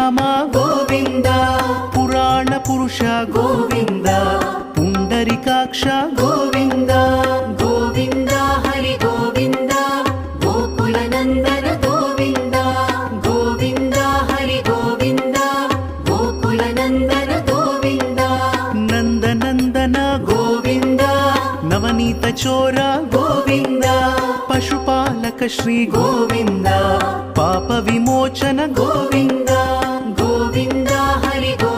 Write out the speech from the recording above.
శ్రీరామ గోవింద పురాణ పురుష గోవింద పుండరికాక్ష గోవింద గోవింద హరి గోవింద గోకుల నందన గోవింద గోవింద హరి గోవింద గోకుల నందన గోవింద నందనందన గోవింద నవనీత చోర గోవింద పశుపాలక శ్రీ గోవింద పాప విమోచన గోవింద గోవింద హరి గోవింద